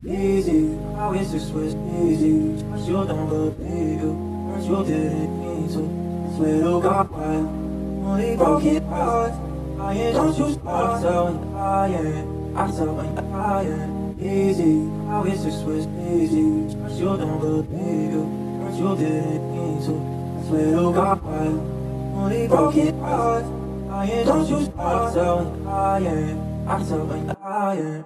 Easy, I wish this was easy. I sure don't believe you. I sure didn't mean to. Swear to God, why? Only broken hearts. I ain't don't you start telling I tell when I am easy. I wish this was easy. I sure don't believe you. I sure didn't mean to. Swear to God, why? Only broken hearts. I ain't don't you start telling I tell when I am.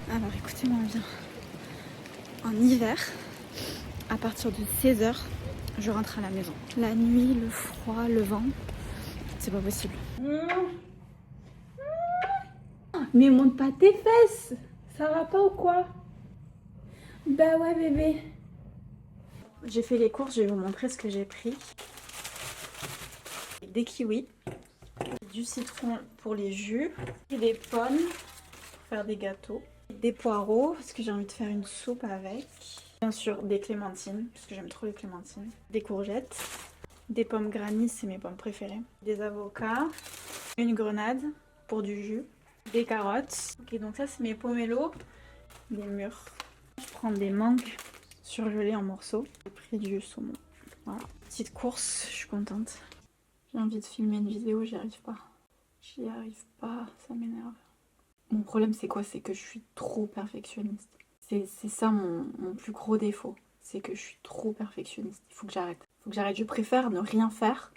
Alors écoutez-moi bien, en hiver, à partir de 16h, je rentre à la maison. La nuit, le froid, le vent, c'est pas possible. Mais monte pas tes fesses, ça va pas ou quoi? Bah ouais bébé. J'ai fait les courses, je vais vous montrer ce que j'ai pris. Des kiwis, du citron pour les jus, des pommes pour faire des gâteaux, des poireaux parce que j'ai envie de faire une soupe avec, bien sûr des clémentines parce que j'aime trop les clémentines, des courgettes, des pommes granny, c'est mes pommes préférées, des avocats, une grenade pour du jus, des carottes. Ok, donc ça c'est mes pomelos, des mûres. Je prends des mangues surgelées en morceaux. J'ai pris du saumon. Voilà, petite course, je suis contente. J'ai envie de filmer une vidéo, j'y arrive pas. J'y arrive pas, ça m'énerve. Mon problème c'est quoi? C'est que je suis trop perfectionniste. C'est ça mon plus gros défaut. C'est que je suis trop perfectionniste. Il faut que j'arrête. Il faut que j'arrête. Je préfère ne rien faire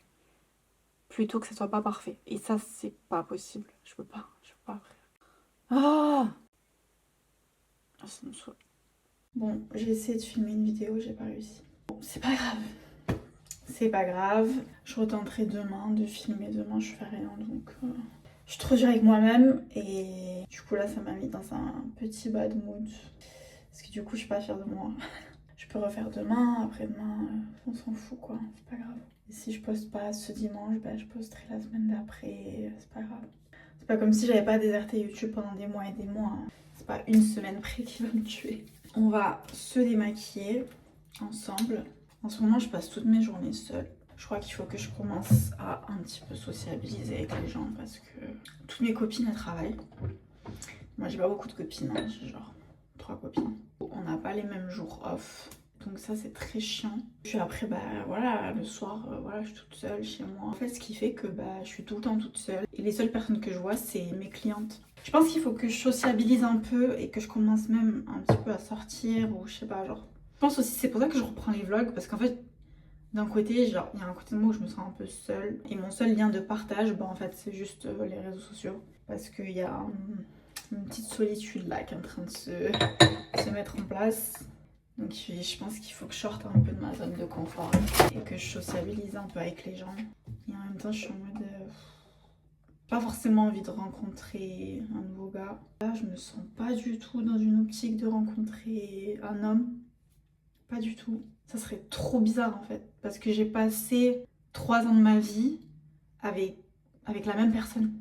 plutôt que ça soit pas parfait. Et ça c'est pas possible. Je peux pas. Je peux pas. Ah, ça me saoule. Bon, j'ai essayé de filmer une vidéo, j'ai pas réussi. Bon, c'est pas grave. C'est pas grave, je retenterai demain de filmer. Demain, je fais rien donc je suis trop dure avec moi-même et du coup, là, ça m'a mis dans un petit bad mood parce que du coup, je suis pas fière de moi. Je peux refaire demain, après-demain, on s'en fout quoi, c'est pas grave. Et si je poste pas ce dimanche, bah, je posterai la semaine d'après, c'est pas grave. C'est pas comme si j'avais pas déserté YouTube pendant des mois et des mois. Hein. C'est pas une semaine près qui va me tuer. On va se démaquiller ensemble. En ce moment, je passe toutes mes journées seule. Je crois qu'il faut que je commence à un petit peu sociabiliser avec les gens parce que toutes mes copines, elles travaillent. Moi, j'ai pas beaucoup de copines, hein. J'ai genre 3 copines. On n'a pas les mêmes jours off. Donc ça, c'est très chiant. Puis après, bah voilà, le soir, voilà, je suis toute seule chez moi. En fait, ce qui fait que bah, je suis tout le temps toute seule. Et les seules personnes que je vois, c'est mes clientes. Je pense qu'il faut que je sociabilise un peu et que je commence même un petit peu à sortir ou je sais pas, genre... Je pense aussi c'est pour ça que je reprends les vlogs parce qu'en fait d'un côté genre il y a un côté de moi où je me sens un peu seule et mon seul lien de partage bah en fait c'est juste les réseaux sociaux parce qu'il y a une petite solitude là qui est en train de se mettre en place. Donc je pense qu'il faut que je sorte un peu de ma zone de confort et que je sociabilise un peu avec les gens. Et en même temps je suis en mode pas forcément envie de rencontrer un nouveau gars. Là je me sens pas du tout dans une optique de rencontrer un homme. Pas du tout. Ça serait trop bizarre en fait. Parce que j'ai passé 3 ans de ma vie avec la même personne.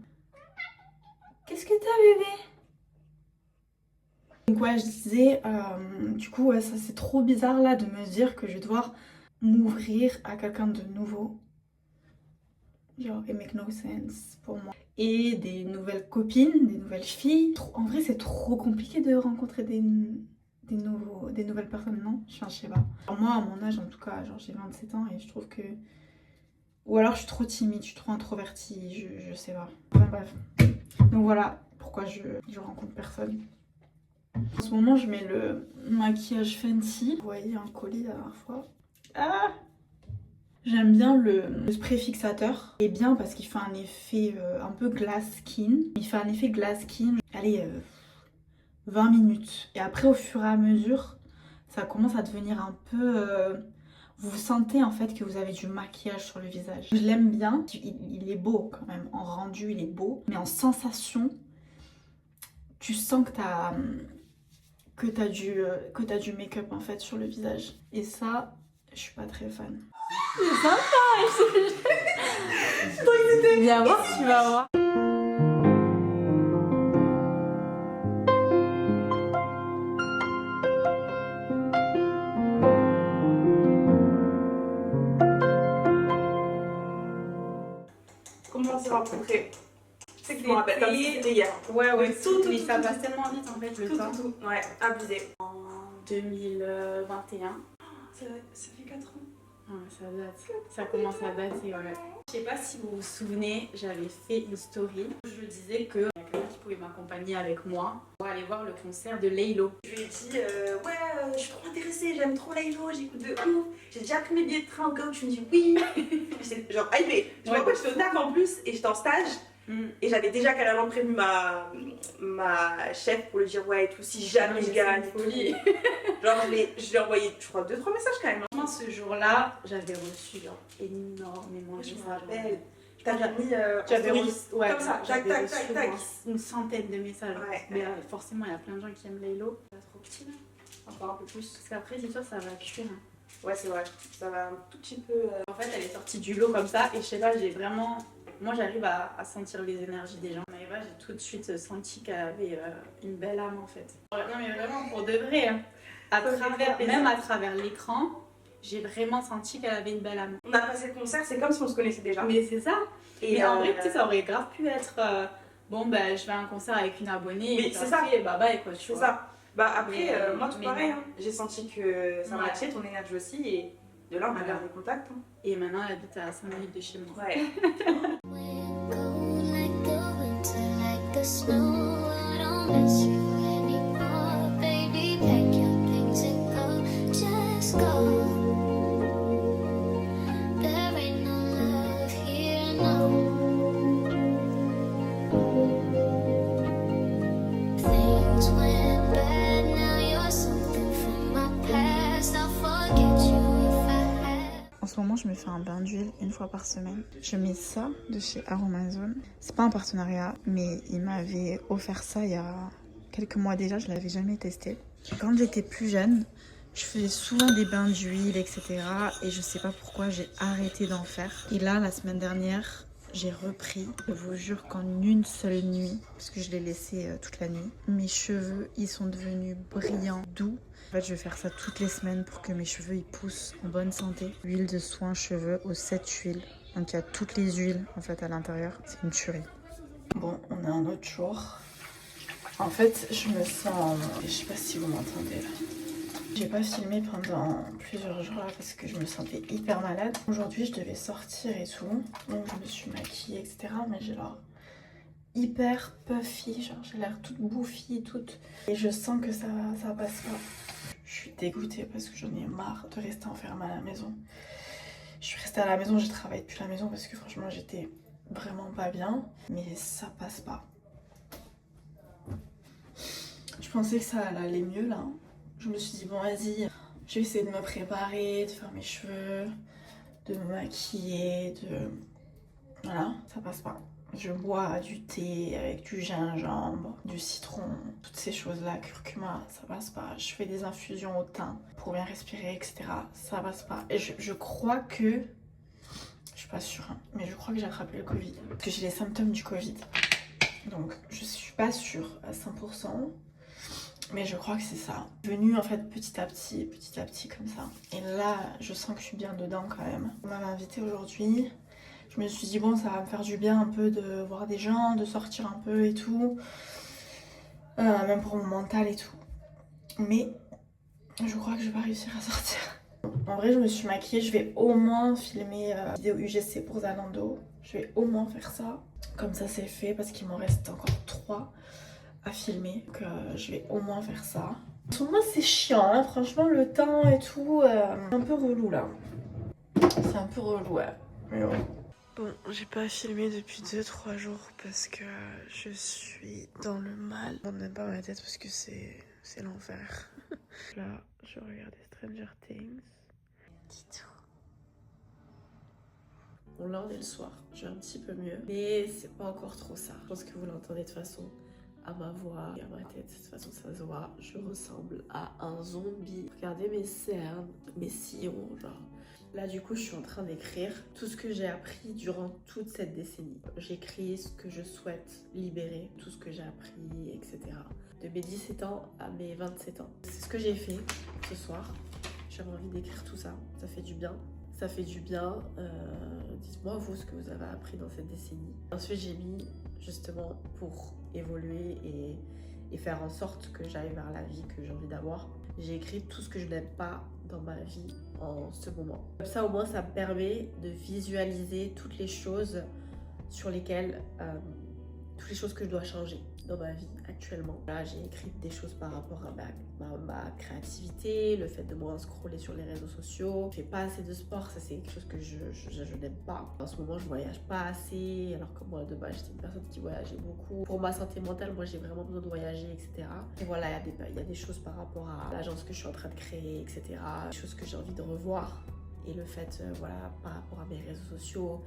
Qu'est-ce que t'as bébé? Donc ouais je disais, du coup ouais, ça c'est trop bizarre là de me dire que je vais devoir m'ouvrir à quelqu'un de nouveau. Genre it make no sense pour moi. Et des nouvelles copines, des nouvelles filles. En vrai c'est trop compliqué de rencontrer des nouvelles personnes, non? Enfin, je sais pas. Alors moi, à mon âge, en tout cas, genre j'ai 27 ans et je trouve que... Ou alors je suis trop timide, je suis trop introvertie, je sais pas. Enfin bref. Donc voilà pourquoi je rencontre personne. En ce moment, je mets le maquillage Fenty. Vous voyez un colis la dernière fois. Ah! J'aime bien le spray fixateur. Il est bien parce qu'il fait un effet un peu glass skin. Il fait un effet glass skin. Allez... 20 minutes. Et après, au fur et à mesure, ça commence à devenir un peu... vous sentez en fait que vous avez du maquillage sur le visage. Je l'aime bien. Il est beau quand même. En rendu, il est beau. Mais en sensation, tu sens que t'as du make-up en fait sur le visage. Et ça, je suis pas très fan. C'est sympa. Je suis trop excitée. Viens voir, tu vas voir. Comment on s'est rencontrés? C'était comme si c'était hier. Ouais, Oui, tout, mais tout, ça tout, passe tout. tellement vite en fait le Tout, temps. tout, tout. Ouais, abusé. En 2021. Ça fait 4 ans. Ouais, ça date. Ça commence à dater, ouais. Je sais pas si vous vous souvenez, j'avais fait une story où je disais que y a quelqu'un qui pouvait m'accompagner avec moi pour aller voir le concert de Laylo. Je lui ai dit, ouais, je suis trop intéressée, j'aime trop Laylo, j'écoute de ouf. J'ai déjà pris mes billets de train au cas où tu me dis oui. J'étais genre hypée. Je me rappelle, j'étais au taf en plus et j'étais en stage. Et j'avais déjà carrément prévenu ma chef pour lui dire ouais et tout, si jamais je gagne. Folie. Genre, je lui ai envoyé, je crois, 2-3 messages quand même. Franchement, ce jour-là, j'avais reçu genre énormément de Je me messages. rappelle. T'avais mis J'avais oui, reçu, ouais, comme ça, tac, j'avais tac, reçu tac, tac. une centaine de messages. Ouais. Mais forcément, il y a plein de gens qui aiment Laylo. C'est trop petit là. Encore un peu plus. Parce qu'après, c'est sûr, ça va cuire. Ouais, c'est vrai. Ça va un tout petit peu. En fait, elle est sortie du lot comme ça. Et je sais pas, j'ai vraiment. Moi, j'arrive à sentir les énergies des gens. Maëva, j'ai tout de suite senti qu'elle avait une belle âme en fait. Non, mais vraiment, pour de vrai. Hein. Même à travers l'écran, j'ai vraiment senti qu'elle avait une belle âme. On a passé le concert, c'est comme si on se connaissait déjà. Mais c'est ça. Et mais en vrai, tu sais, ça aurait grave pu être bon, ben je vais à un concert avec une abonnée. Mais et c'est ça. Et bah, quoi, tu c'est vois. ça. Bah après, Mais, moi tout mais pareil. non. Hein. J'ai senti que ça Ouais. matchait, ton énergie aussi. Et de là, on a Voilà. gardé contact. Hein. Et maintenant, elle habite à 5 minutes de chez moi. Ouais. Cold like the winter, like the snow. I don't miss you anymore, baby. Pack your things and go, just go. There ain't no love here, no. Things went bad, now you're something from my past. I'll forget you if I had. En ce moment, je me fais un bain d'huile une fois par semaine. Je mets ça de chez Aromazone. C'est pas un partenariat, mais il m'avait offert ça il y a quelques mois déjà. Je l'avais jamais testé. Quand j'étais plus jeune, je faisais souvent des bains d'huile, etc. Et je sais pas pourquoi j'ai arrêté d'en faire. Et là, la semaine dernière, j'ai repris. Je vous jure qu'en une seule nuit, parce que je l'ai laissé toute la nuit, mes cheveux, ils sont devenus brillants, doux. En fait, je vais faire ça toutes les semaines pour que mes cheveux ils poussent en bonne santé. Huile de soin cheveux aux 7 huiles. Donc il y a toutes les huiles en fait à l'intérieur. C'est une tuerie. Bon, on a un autre jour. En fait, je me sens... Je sais pas si vous m'entendez là. J'ai pas filmé pendant plusieurs jours là parce que je me sentais hyper malade. Aujourd'hui, je devais sortir et tout. Donc je me suis maquillée, etc. Mais j'ai l'air hyper puffy. Genre j'ai l'air toute bouffie, toute... Et je sens que ça passe pas. Je suis dégoûtée parce que j'en ai marre de rester enfermée à la maison. Je suis restée à la maison, j'ai travaillé depuis la maison parce que franchement j'étais vraiment pas bien. Mais ça passe pas. Je pensais que ça allait mieux là. Je me suis dit bon vas-y, je vais essayer de me préparer, de faire mes cheveux, de me maquiller, de... Voilà, ça passe pas. Je bois du thé avec du gingembre, du citron, toutes ces choses-là, curcuma, ça passe pas. Je fais des infusions au thym pour bien respirer, etc. Ça passe pas. Et je crois que... Je suis pas sûre, hein, mais je crois que j'ai attrapé le Covid. Parce que j'ai les symptômes du Covid. Donc je suis pas sûre à 100%. Mais je crois que c'est ça. Venu en fait petit à petit comme ça. Et là, je sens que je suis bien dedans quand même. On m'avait invitée aujourd'hui. Je me suis dit bon, ça va me faire du bien un peu de voir des gens, de sortir un peu et tout. Même pour mon mental et tout. Mais je crois que je vais pas réussir à sortir. En vrai, je me suis maquillée. Je vais au moins filmer vidéo UGC pour Zalando. Je vais au moins faire ça. Comme ça, c'est fait parce qu'il m'en reste encore 3 à filmer. Donc je vais au moins faire ça. Pour moi, c'est chiant. Hein. Franchement, le temps et tout, c'est un peu relou là. C'est un peu relou, ouais. Mais ouais. Bon, j'ai pas filmé depuis 2-3 jours parce que je suis dans le mal. On n'aime pas ma tête parce que c'est l'enfer. Là, je regardais Stranger Things. Titou. Bon, là on est le soir, je vais un petit peu mieux. Mais c'est pas encore trop ça. Je pense que vous l'entendez de toute façon à ma voix et à ma tête. De toute façon, ça se voit. Je ressemble à un zombie. Regardez mes cernes, mes sillons, genre. Là, du coup, je suis en train d'écrire tout ce que j'ai appris durant toute cette décennie. J'écris ce que je souhaite libérer, tout ce que j'ai appris, etc. De mes 17 ans à mes 27 ans. C'est ce que j'ai fait ce soir. J'avais envie d'écrire tout ça. Ça fait du bien. Ça fait du bien. Dites-moi vous ce que vous avez appris dans cette décennie. Ensuite j'ai mis justement pour évoluer et faire en sorte que j'aille vers la vie que j'ai envie d'avoir. J'ai écrit tout ce que je n'aime pas dans ma vie en ce moment. Comme ça au moins ça me permet de visualiser toutes les choses sur lesquelles, toutes les choses que je dois changer dans ma vie actuellement. Là j'ai écrit des choses par rapport à ma créativité, le fait de moins scroller sur les réseaux sociaux. Je fais pas assez de sport, ça c'est quelque chose que je n'aime pas. En ce moment je voyage pas assez, alors que moi de base j'étais une personne qui voyageait beaucoup. Pour ma santé mentale, moi j'ai vraiment besoin de voyager, etc. Et voilà, il y a des choses par rapport à l'agence que je suis en train de créer, etc. Des choses que j'ai envie de revoir. Et le fait, voilà, par rapport à mes réseaux sociaux,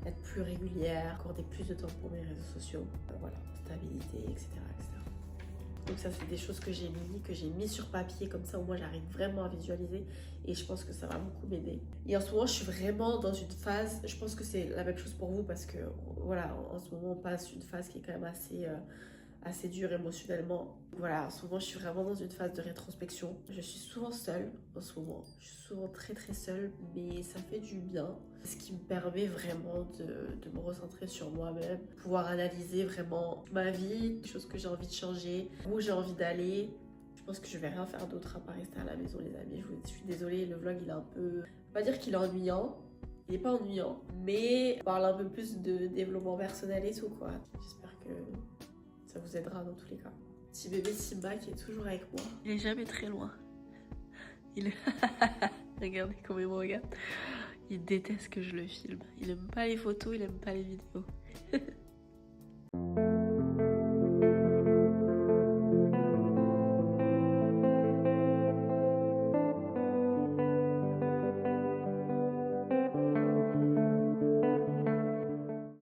être plus régulière, accorder plus de temps pour mes réseaux sociaux, voilà, stabilité, etc., etc. Donc ça, c'est des choses que j'ai mis sur papier, comme ça au moins j'arrive vraiment à visualiser et je pense que ça va beaucoup m'aider. Et en ce moment, je suis vraiment dans une phase, je pense que c'est la même chose pour vous parce que, voilà, en ce moment, on passe une phase qui est quand même assez dure émotionnellement. Voilà, en ce moment je suis vraiment dans une phase de rétrospection. Je suis souvent seule en ce moment, je suis souvent très très seule, mais ça fait du bien. Ce qui me permet vraiment de me recentrer sur moi-même, pouvoir analyser vraiment ma vie, les choses que j'ai envie de changer, où j'ai envie d'aller. Je pense que je vais rien faire d'autre à part rester à la maison les amis. Je suis désolée, le vlog il est un peu... Je vais pas dire qu'il est ennuyant, il est pas ennuyant, mais on parle un peu plus de développement personnel et tout quoi. J'espère que ça vous aidera dans tous les cas. Petit bébé Simba qui est toujours avec moi. Il est jamais très loin. Regardez comment il me regarde. Il déteste que je le filme. Il aime pas les photos, il aime pas les vidéos.